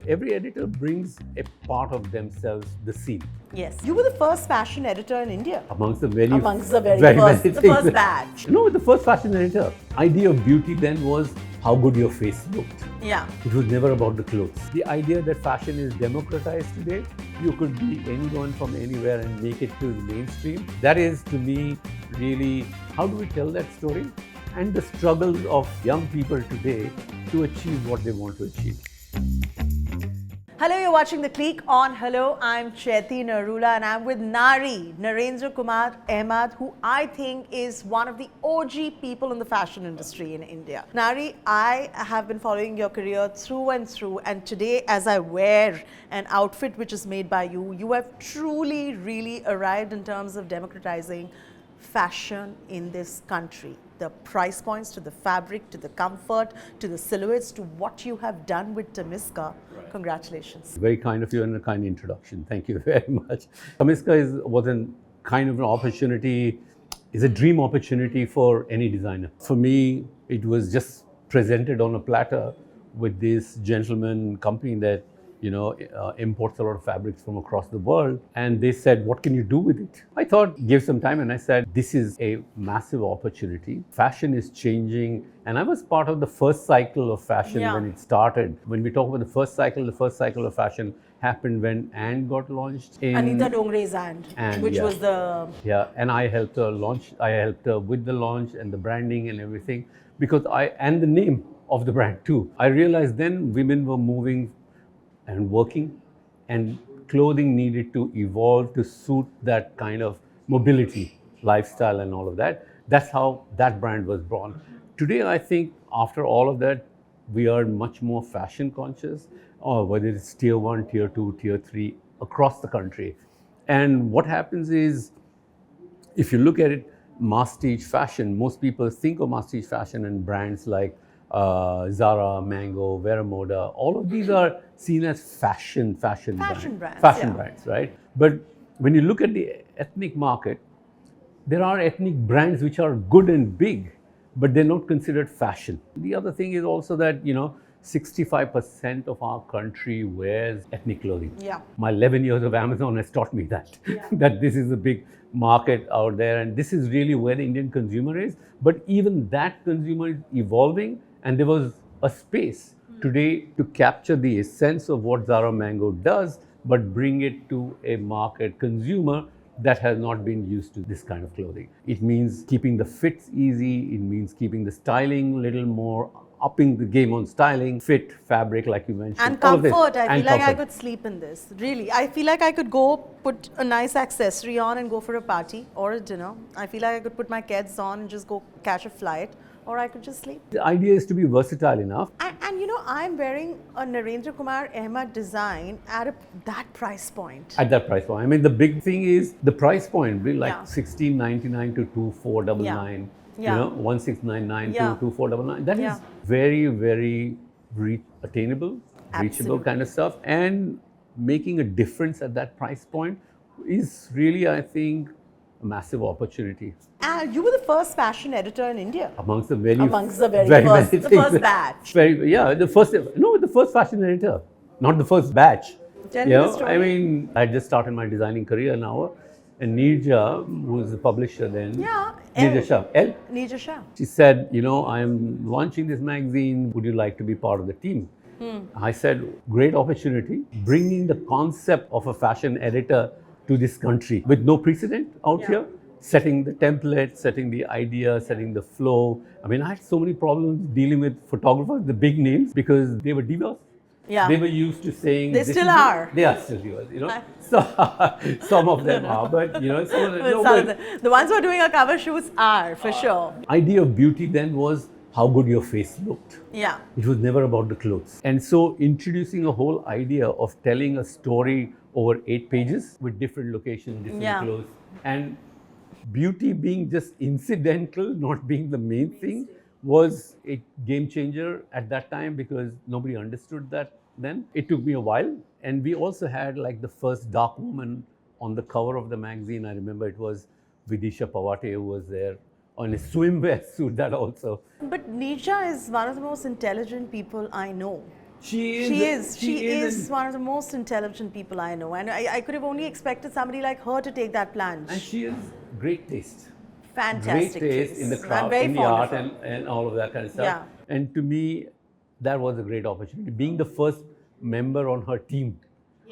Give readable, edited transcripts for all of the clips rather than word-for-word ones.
every editor brings a part of themselves, the scene. Yes. You were the first fashion editor in India. Amongst the very first, the first batch. No, the first fashion editor. Idea of beauty then was how good your face looked. Yeah. It was never about the clothes. The idea that fashion is democratized today, you could be anyone from anywhere and make it to the mainstream. That is, to me, really, how do we tell that story? And the struggles of young people today to achieve what they want to achieve. Hello, you're watching The Clique on Hello. I'm Chaiti Narula and I'm with Nari, Narendra Kumar Ahmed, who I think is one of the OG people in the fashion industry in India. Nari, I have been following your career through and through, and today as I wear an outfit which is made by you, you have truly, really arrived in terms of democratizing fashion in this country. The price points, to the fabric, to the comfort, to the silhouettes, to what you have done with Tamiska. Right. Congratulations. Very kind of you and a kind introduction. Thank you very much. Tamiska was a kind of an opportunity, is a dream opportunity for any designer. For me, it was just presented on a platter with this gentleman company that imports a lot of fabrics from across the world. And they said, what can you do with it? I thought, give some time. And I said, this is a massive opportunity. Fashion is changing. And I was part of the first cycle of fashion when it started. When we talk about the first cycle of fashion happened when And got launched. Anita Dongre's And, which was the... Yeah, and I helped her launch. I helped her with the launch and the branding and everything. Because and the name of the brand too. I realized then women were moving and working, and clothing needed to evolve to suit that kind of mobility, lifestyle and all of that. That's how that brand was born. Today, I think after all of that, we are much more fashion conscious, whether it's tier 1, tier 2, tier 3, across the country. And what happens is, if you look at it, masstige fashion, most people think of masstige fashion and brands like Zara, Mango, Vera Moda, all of these are seen as fashion brands, right? But when you look at the ethnic market, there are ethnic brands which are good and big, but they're not considered fashion. The other thing is also that, 65% of our country wears ethnic clothing. Yeah. My 11 years of Amazon has taught me that, that this is a big market out there, and this is really where the Indian consumer is. But even that consumer is evolving, and there was a space today to capture the essence of what Zara Mango does, but bring it to a market consumer that has not been used to this kind of clothing. It means keeping the fits easy, it means keeping the styling a little more, upping the game on styling, fit, fabric, like you mentioned. And comfort. I feel like I could sleep in this. Really. I feel like I could go put a nice accessory on and go for a party or a dinner. I feel like I could put my kids on and just go catch a flight, or I could just sleep. The idea is to be versatile enough. And I'm wearing a Narendra Kumar Ahmed design at that price point. At that price point. I mean, the big thing is the price point, really, like $16.99 to $24.99. Yeah. 1699 to 2499. That is very, very attainable, reachable kind of stuff. And making a difference at that price point is really, I think, a massive opportunity. And you were the first fashion editor in India. Amongst the very first, the first batch. The first fashion editor, not the first batch. Tell me the story. I mean, I just started my designing career now. And Neerja, who was the publisher then, Neerja Shah. She said, I'm launching this magazine. Would you like to be part of the team? I said, great opportunity. Bringing the concept of a fashion editor to this country with no precedent out here. Setting the template, setting the idea, setting the flow. I mean, I had so many problems dealing with photographers, the big names, because they were divas. Yeah. They were used to saying... They still are. They are still divas, So, some of them are, but, some of them... The ones who are doing our cover shoots are, for sure. Idea of beauty then was how good your face looked. Yeah. It was never about the clothes. And so, introducing a whole idea of telling a story over 8 pages with different locations, different clothes. And beauty being just incidental, not being the main thing, was a game changer at that time because nobody understood that then. It took me a while. And we also had like the first dark woman on the cover of the magazine. I remember it was Vidisha Pawate who was there on a swimwear suit that also. But Neerja is one of the most intelligent people I know. She is one of the most intelligent people I know, and I could have only expected somebody like her to take that plunge. And she has great taste. Fantastic Great taste in the I'm craft, very in the fond art, of her. and all of that kind of stuff. Yeah. And to me, that was a great opportunity. Being the first member on her team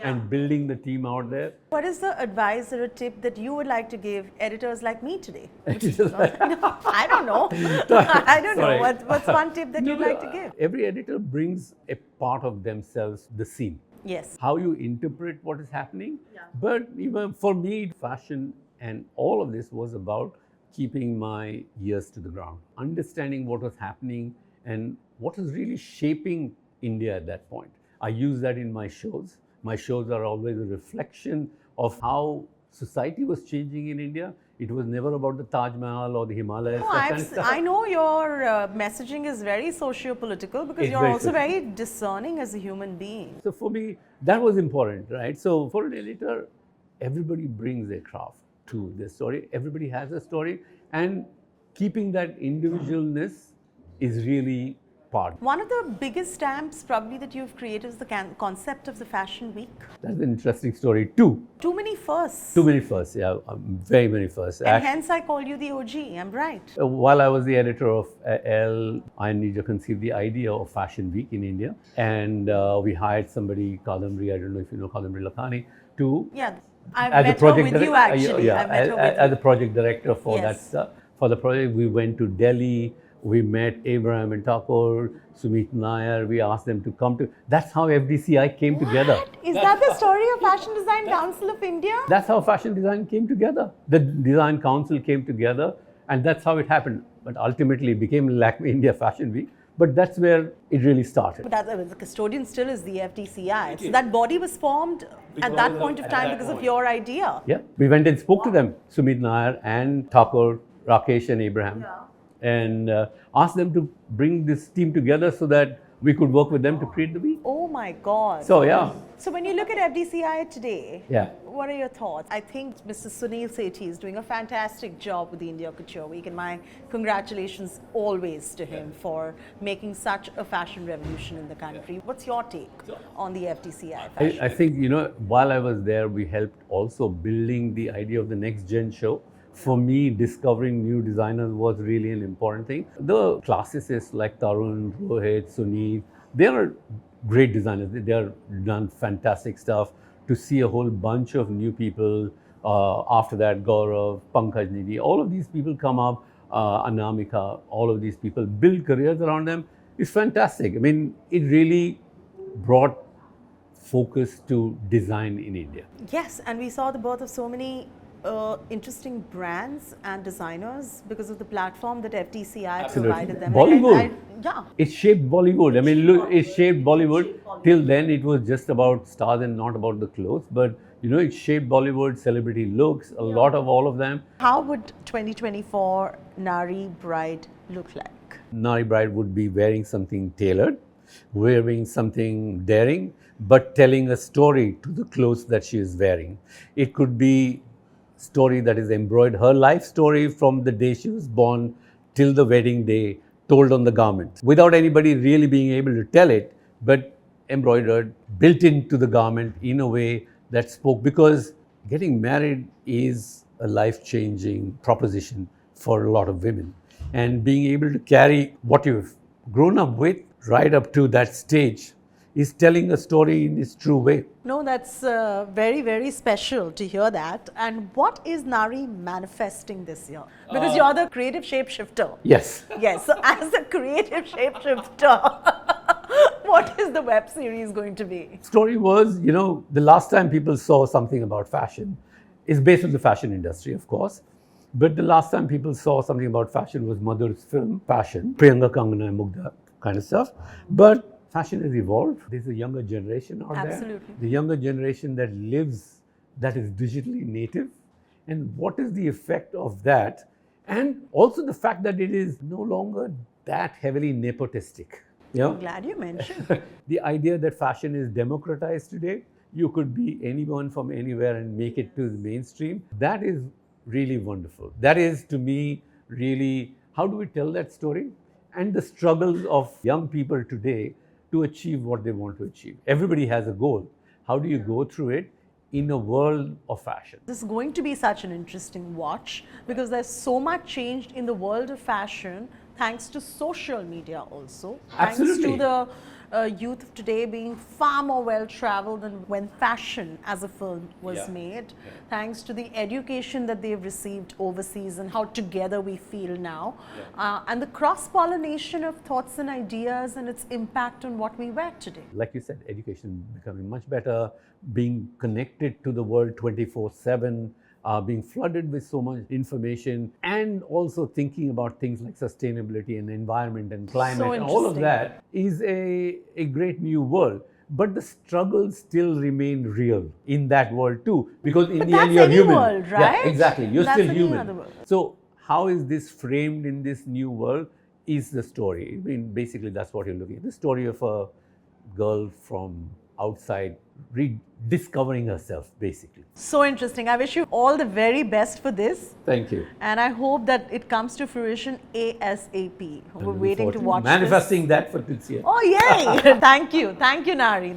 and building the team out there. What is the advice or a tip that you would like to give editors like me today? It's just like- I don't know. I don't know. Sorry. What's one tip that you'd like to give? Every editor brings a part of themselves to the scene. Yes. How you interpret what is happening. But even for me, fashion and all of this was about keeping my ears to the ground, understanding what was happening and what was really shaping India at that point. I use that in my shows. My shows are always a reflection of how society was changing in India. It was never about the Taj Mahal or the Himalayas. No, that kind of stuff. I know your messaging is very socio-political because It's you're very also socio- very discerning as a human being. So for me, that was important, right? So for an editor, everybody brings their craft to their story. Everybody has a story, and keeping that individualness is really part. One of the biggest stamps probably that you've created is the concept of the Fashion Week. That's an interesting story too. Too many firsts. Too many firsts, yeah, very many firsts. And hence I call you the OG, I'm right. While I was the editor of Elle, I needed to conceive the idea of Fashion Week in India, and we hired somebody, Kadamri, I don't know if you know Kadamri Lakhani, to Yeah, I've as a met her project with you direct- actually. yeah, I've met her with as you. a project director for that Yes. stuff. For the project, we went to Delhi. We met Abraham and Thakur, Sumit Nair. We asked them to come to. That's how FDCI came together. Is that the story of Fashion Design Council of India? That's how fashion design came together. The design council came together, and that's how it happened. But ultimately, it became Lakme India Fashion Week. But that's where it really started. But the custodian still is the FDCI. So that body was formed at that point of time because of your idea. Yeah, we went and spoke to them, Sumit Nair and Thakur, Rakesh and Abraham, and asked them to bring this team together so that we could work with them to create the week. Oh my God. So yeah, So when you look at FDCI today, yeah. what are your thoughts? I think Mr. Sunil Sethi is doing a fantastic job with the India Couture Week, and my congratulations always to him for making such a fashion revolution in the country. What's your take on the FDCI fashion? I think, while I was there, we helped also building the idea of the next gen show. For me, discovering new designers was really an important thing. The classicists like Tarun, Rohit, Sunil, they are great designers. They are done fantastic stuff. To see a whole bunch of new people, after that, Gaurav, Pankaj Nidhi, all of these people come up, Anamika, all of these people build careers around them. It's fantastic. I mean, it really brought focus to design in India. Yes, and we saw the birth of so many interesting brands and designers because of the platform that FDCI Absolutely. provided them. Bollywood. Yeah. It shaped Bollywood. I mean, look, it shaped Bollywood. Till then, it was just about stars and not about the clothes. But, it shaped Bollywood, celebrity looks, a lot of all of them. How would 2024 Nari Bride look like? Nari Bride would be wearing something tailored, wearing something daring, but telling a story to the clothes that she is wearing. It could be story that is embroidered, her life story from the day she was born till the wedding day, told on the garment, without anybody really being able to tell it, but embroidered, built into the garment in a way that spoke, because getting married is a life-changing proposition for a lot of women. And being able to carry what you've grown up with right up to that stage is telling a story in its true way. No, that's very, very special to hear that. And what is Nari manifesting this year? Because you're the creative shapeshifter. Yes. Yes, so as a creative shapeshifter, what is the web series going to be? Story was, the last time people saw something about fashion is based on the fashion industry, of course. But the last time people saw something about fashion was Madhur's film, Fashion, Priyanka, Kangana, and Mugdha kind of stuff. But fashion has evolved. There's a younger generation out there. Absolutely. The younger generation that lives, that is digitally native. And what is the effect of that? And also the fact that it is no longer that heavily nepotistic. I'm glad you mentioned. The idea that fashion is democratized today, you could be anyone from anywhere and make it to the mainstream. That is really wonderful. That is, to me, really, how do we tell that story? And the struggles of young people today to achieve what they want to achieve. Everybody has a goal. How do you go through it in a world of fashion? This is going to be such an interesting watch because there's so much changed in the world of fashion thanks to social media also. Absolutely. Thanks to the youth of today being far more well-traveled than when fashion as a film was made. Thanks to the education that they've received overseas and how together we feel now. And the cross-pollination of thoughts and ideas and its impact on what we wear today. Like you said, education becoming much better, being connected to the world 24/7, being flooded with so much information, and also thinking about things like sustainability and environment and climate, So and all of interesting. that is a great new world. But the struggles still remain real in that world too, because in But the that's end you're any human. world, right? Yeah, exactly. You're That's still any human. other world. So how is this framed in this new world is the story. I mean, basically that's what you're looking at. The story of a girl from outside rediscovering herself, basically. So interesting. I wish you all the very best for this. Thank you. And I hope that it comes to fruition ASAP. We're waiting to watch Manifesting that for this year. this. Oh, yay! Thank you. Thank you, Nari.